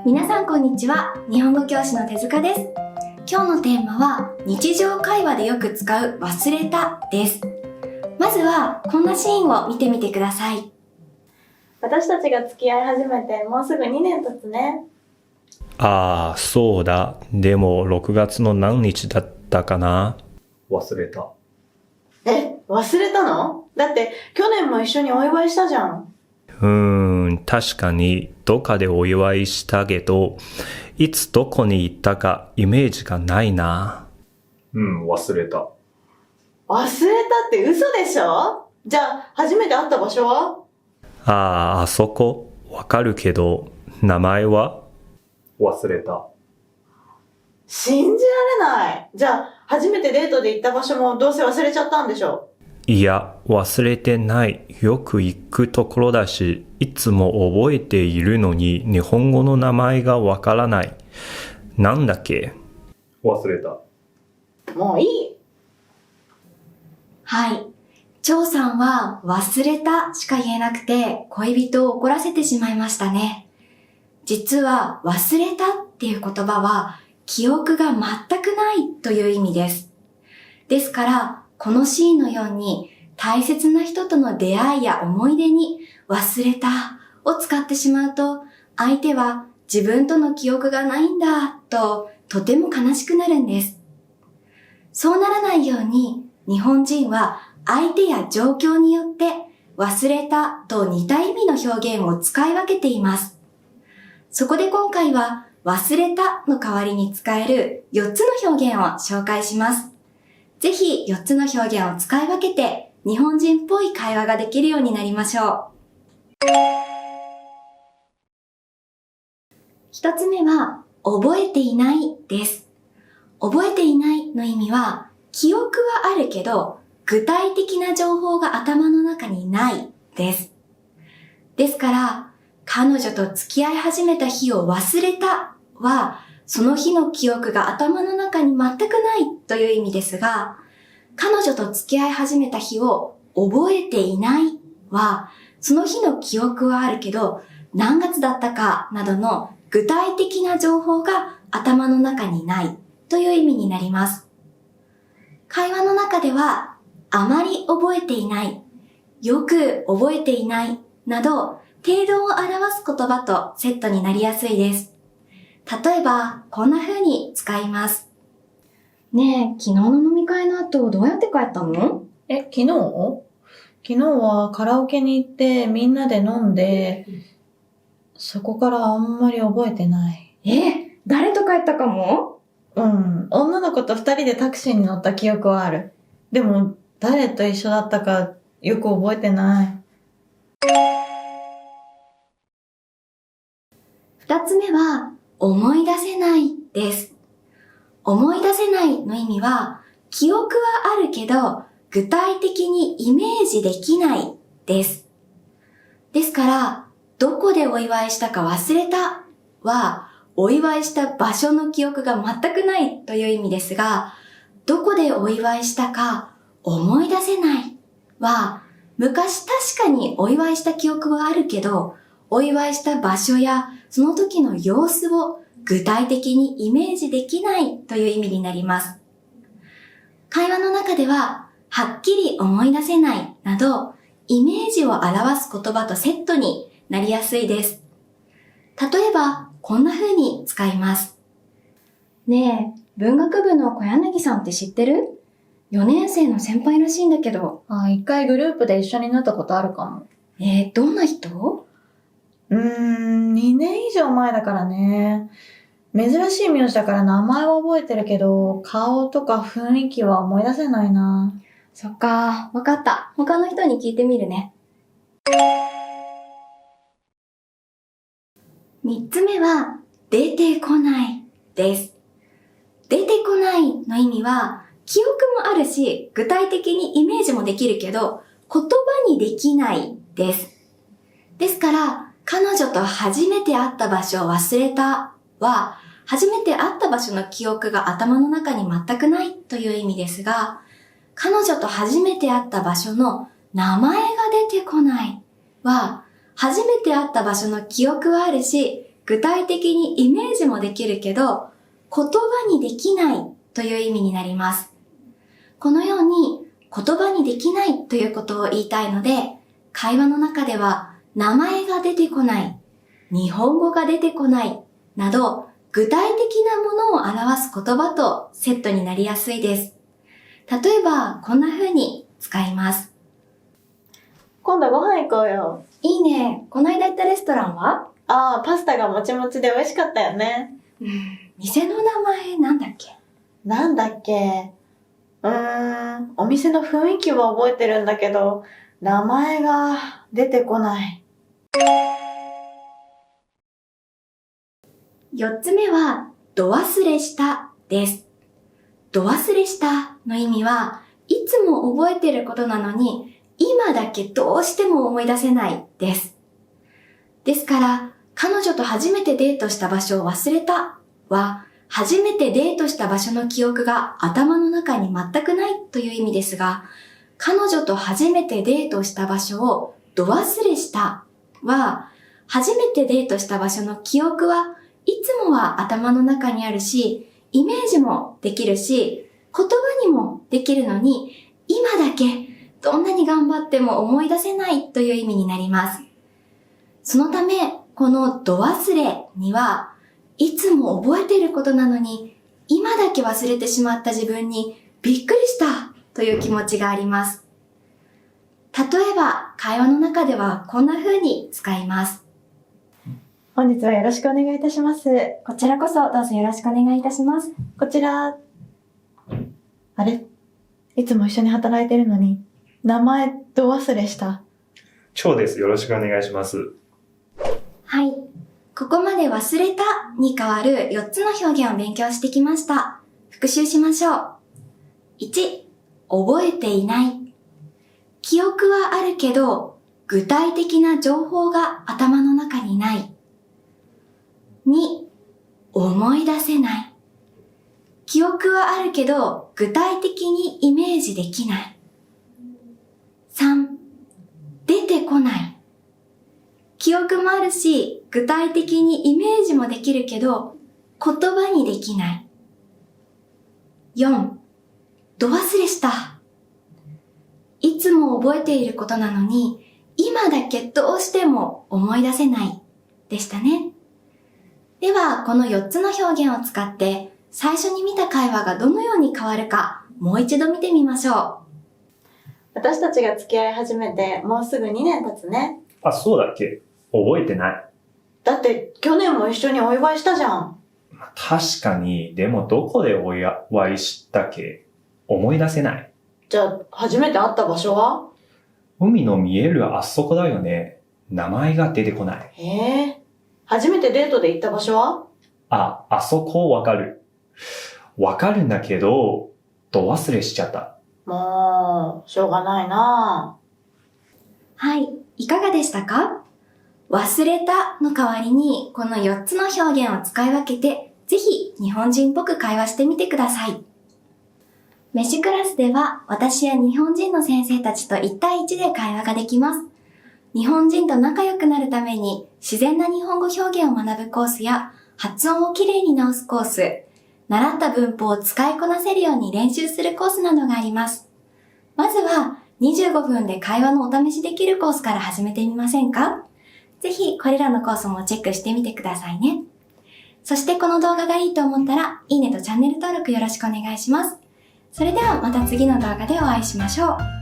皆さんこんにちは。日本語教師の手塚です。今日のテーマは日常会話でよく使う忘れたです。まずはこんなシーンを見てみてください。私たちが付き合い始めてもうすぐ2年経つね。ああ、そうだ。でも6月の何日だったかな？忘れた。忘れたの？だって去年も一緒にお祝いしたじゃん。確かにどっかでお祝いしたけど、いつどこに行ったかイメージがないな。忘れた。忘れたって嘘でしょ？じゃあ初めて会った場所は？あそこ。わかるけど、名前は？忘れた。信じられない。じゃあ初めてデートで行った場所もどうせ忘れちゃったんでしょ？いや、忘れてない。よく行くところだし、いつも覚えているのに日本語の名前がわからない。なんだっけ？忘れた。もういい。はい。張さんは忘れたしか言えなくて恋人を怒らせてしまいましたね。実は忘れたっていう言葉は記憶が全くないという意味です。ですからこのシーンのように大切な人との出会いや思い出に忘れたを使ってしまうと相手は自分との記憶がないんだとても悲しくなるんです。そうならないように日本人は相手や状況によって忘れたと似た意味の表現を使い分けています。そこで今回は忘れたの代わりに使える4つの表現を紹介します。ぜひ4つの表現を使い分けて日本人っぽい会話ができるようになりましょう。1つ目は覚えていないです。覚えていないの意味は記憶はあるけど具体的な情報が頭の中にないです。ですから、彼女と付き合い始めた日を忘れたは、その日の記憶が頭の中に全くないという意味ですが、彼女と付き合い始めた日を覚えていないは、その日の記憶はあるけど、何月だったかなどの具体的な情報が頭の中にないという意味になります。会話の中では、あまり覚えていない、よく覚えていないなど程度を表す言葉とセットになりやすいです。例えばこんな風に使います。ねえ、昨日の飲み会の後どうやって帰ったの？昨日はカラオケに行ってみんなで飲んで、そこからあんまり覚えてない。誰と帰ったかも？女の子と2人でタクシーに乗った記憶はある。でも誰と一緒だったかよく覚えてない。2つ目は思い出せないです。思い出せないの意味は記憶はあるけど具体的にイメージできないです。ですからどこでお祝いしたか忘れたはお祝いした場所の記憶が全くないという意味ですが、どこでお祝いしたか思い出せないは、昔確かにお祝いした記憶はあるけど、お祝いした場所やその時の様子を具体的にイメージできないという意味になります。会話の中では、はっきり思い出せないなど、イメージを表す言葉とセットになりやすいです。例えば、こんな風に使います。ねえ、文学部の小柳さんって知ってる？4年生の先輩らしいんだけど。1回グループで一緒になったことあるかも。どんな人？2年以上前だからね。珍しい名字だから名前は覚えてるけど、顔とか雰囲気は思い出せないな。そっか、わかった。他の人に聞いてみるね。3つ目は、出てこないです。出てこないの意味は、記憶もあるし、具体的にイメージもできるけど、言葉にできないです。ですから、彼女と初めて会った場所を忘れたは、初めて会った場所の記憶が頭の中に全くないという意味ですが、彼女と初めて会った場所の名前が出てこないは、初めて会った場所の記憶はあるし、具体的にイメージもできるけど、言葉にできないという意味になります。このように言葉にできないということを言いたいので、会話の中では名前が出てこない、日本語が出てこないなど、具体的なものを表す言葉とセットになりやすいです。例えば、こんな風に使います。今度ご飯行こうよ。いいね。この間行ったレストランは？ああ、パスタがもちもちで美味しかったよね。店の名前なんだっけ？なんだっけ？お店の雰囲気は覚えてるんだけど、名前が出てこない。4つ目は、ど忘れしたです。ど忘れしたの意味は、いつも覚えてることなのに、今だけどうしても思い出せないです。ですから、彼女と初めてデートした場所を忘れたは、初めてデートした場所の記憶が頭の中に全くないという意味ですが、彼女と初めてデートした場所をど忘れしたは、初めてデートした場所の記憶はいつもは頭の中にあるし、イメージもできるし、言葉にもできるのに、今だけどんなに頑張っても思い出せないという意味になります。そのため、このど忘れには、いつも覚えていることなのに、今だけ忘れてしまった自分にびっくりしたという気持ちがあります。例えば、会話の中ではこんな風に使います。本日はよろしくお願いいたします。こちらこそどうぞよろしくお願いいたします。こちら、あれ？いつも一緒に働いてるのに、名前ど忘れした。長です。よろしくお願いします。はい。ここまで忘れたに代わる4つの表現を勉強してきました。復習しましょう。1、覚えていない。記憶はあるけど、具体的な情報が頭の中にない。2、思い出せない。記憶はあるけど、具体的にイメージできない。3、出てこない。記憶もあるし、具体的にイメージもできるけど、言葉にできない。4、ど忘れした。いつも覚えていることなのに、今だけどうしても思い出せないでしたね。では、この4つの表現を使って、最初に見た会話がどのように変わるか、もう一度見てみましょう。私たちが付き合い始めてもうすぐ2年経つね。あ、そうだっけ？覚えてない。だって去年も一緒にお祝いしたじゃん。確かに、でもどこでお祝いしたっけ？思い出せない。じゃあ、初めて会った場所は？海の見えるあそこだよね。名前が出てこない。へえ。初めてデートで行った場所は？あそこわかる。わかるんだけど、ど忘れしちゃった。もう、しょうがないな。はい、いかがでしたか？忘れたの代わりに、この4つの表現を使い分けて、ぜひ日本人っぽく会話してみてください。メシクラスでは、私や日本人の先生たちと1対1で会話ができます。日本人と仲良くなるために、自然な日本語表現を学ぶコースや、発音をきれいに直すコース、習った文法を使いこなせるように練習するコースなどがあります。まずは、25分で会話のお試しできるコースから始めてみませんか？ぜひ、これらのコースもチェックしてみてくださいね。そしてこの動画がいいと思ったら、いいねとチャンネル登録よろしくお願いします。それではまた次の動画でお会いしましょう。